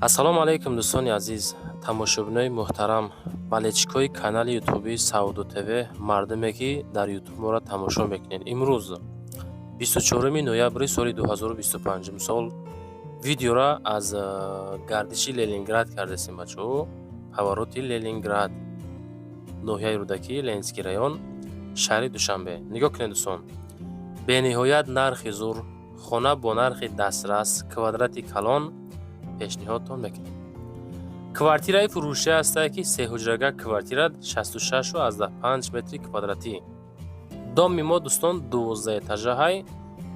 ассалому алайкум дӯстони азиз, тамошобинои муҳтарам, балечикҳои канали ютуби Сауду ТВ, мардуме ки дар ютуб моро тамошо мекунед. Имрӯз 24 ноябри соли 2025 сол видеора аз гардиши Ленинград кардесим бачаҳо. Повороти Ленинград, ноҳияи Рӯдакӣ, Ленинский район, шаҳри Душанбе. Нигоҳ кунед дӯстон. Бениҳоят нархи зур, хона бо нархи дастрас, квадрати калон пешниҳодтон мекунем. Квартираи фурӯшӣ ҳастае ки сеҳуҷрага квартира 66.5 метри квадратӣ. Доми мо дӯстон 12 этажаҳай.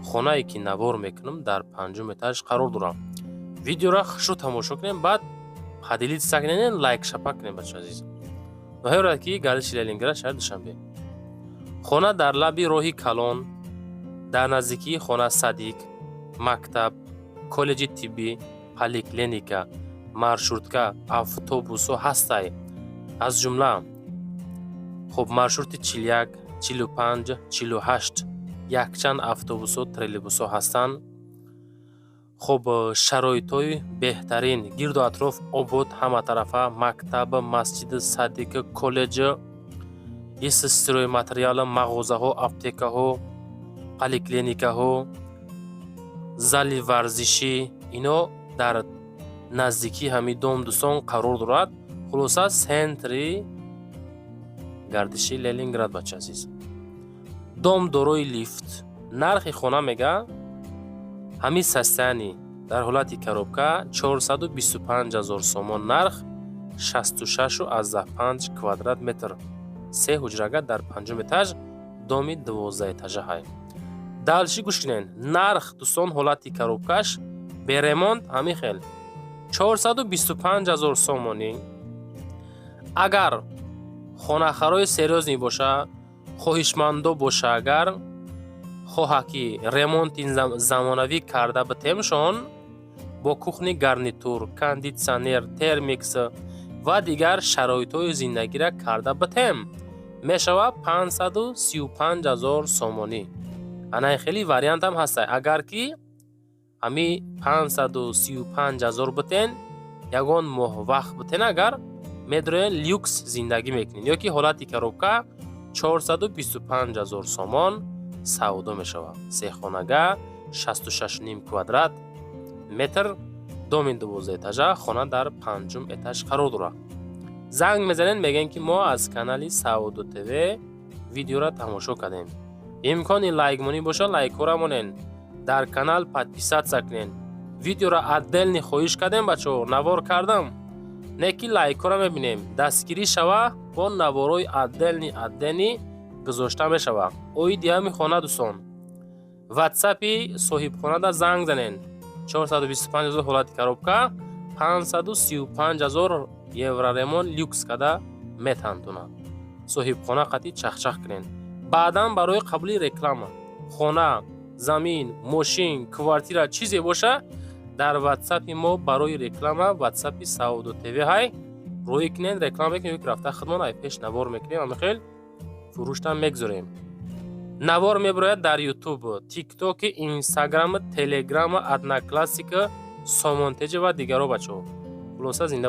Хонае ки навор мекунам дар 5 этаж қарор дорам. Видеора хушрӯ тамошо кунем, баъд ҳадилит сакненен лайк шапак кунем бачаҳо азиз. ноҳияи Рӯдакӣ, гардиши Ленинград, шаҳри Душанбе. Хона дар лаби роҳи Калон, дар наздикии хона Садиқ, мактаб, коллеҷи тиббӣ, поликлиника, маршрутка, автобусҳо ҳастай. Аз ҷумла маршрути 41, 45, 48 якчанд автобусҳо, троллейбусҳо ҳастанд. Шароитҳои беҳтарин, гирду атроф обод, ҳаматарафа, мактаб, масҷид Садиқ, коллеҷ, ист стройматериал, мағозаҳо, аптекаҳо, поликлиникаҳо, зали варзишӣ, ино дар наздикии ҳамин дом дӯстон қарор дорад. Хулоса центри гардиши Ленинград бача азиз. Дом дорои лифт. Нархи хона мега ҳамин састаяни дар ҳолати коробка 425,000 сомон нарх, 66.5 квадрат метр. Се ҳуҷрага дар 5 этаж, доми 12 этажаҳай. Далши гӯш кунен. Нарх дӯстон ҳолати коробкаш беремонт ҳамин хел 425,000 сомонӣ. Агар хонахарои серьёзӣ боша, хоҳишмандо боша, агар хоҳа ки ремонти замонавӣ карда битемшон, бо кухни гарнитур, кондитсионер, термикс ва дигар шароитҳои зиндагиро карда битем, мешава 535,000 сомонӣ. анаи хеле вариантам ҳастай. Агар ки ҳами 535,000 битен, ягон моҳ вақт битен, агар медроен люкс зиндагӣ мекунед. ё ки ҳолати коробка 425,000 сомон савдо мешава. Сехонага 66.5 квадрат метр, доми 12 этажа, хона дар 5 этаж қарор дорад. Занг мезанен, мегӯен ки мо аз канали Сауду ТВ видеора тамошо кардем. имкони лайкмонӣ боша, лайкҳоро монен. Дар канал подписатсия кунен. Видеора отделни хоҳиш кардем бачаҳо, навор кардам. Не ки лайкҳоро мебинем. Дастгирӣ шава, бо наворои отделни гузошта мешава. Ои диами хона дӯстон. ватсапи соҳибхонада занг занен. 425,000 ҳолати коробка, 535,000 евро ремонт люкс када метантуна. соҳибхона қати чахчах кунен. баъдан барои қабули реклама, хона, замин, мошин, квартира чизе боша, дар ватсапи мо барои реклама, ватсапи Сауду ТВ ҳай рӯй кунед, реклама мекунем, ки рафта хидмон ай пеш навор мекунем, амихел фурӯштам мегзорем. навор мебарояд дар ютуб, тикток, инстаграм, телеграм, одноклассика, Sommontage ва дигаро бачаҳо. хулоса зинда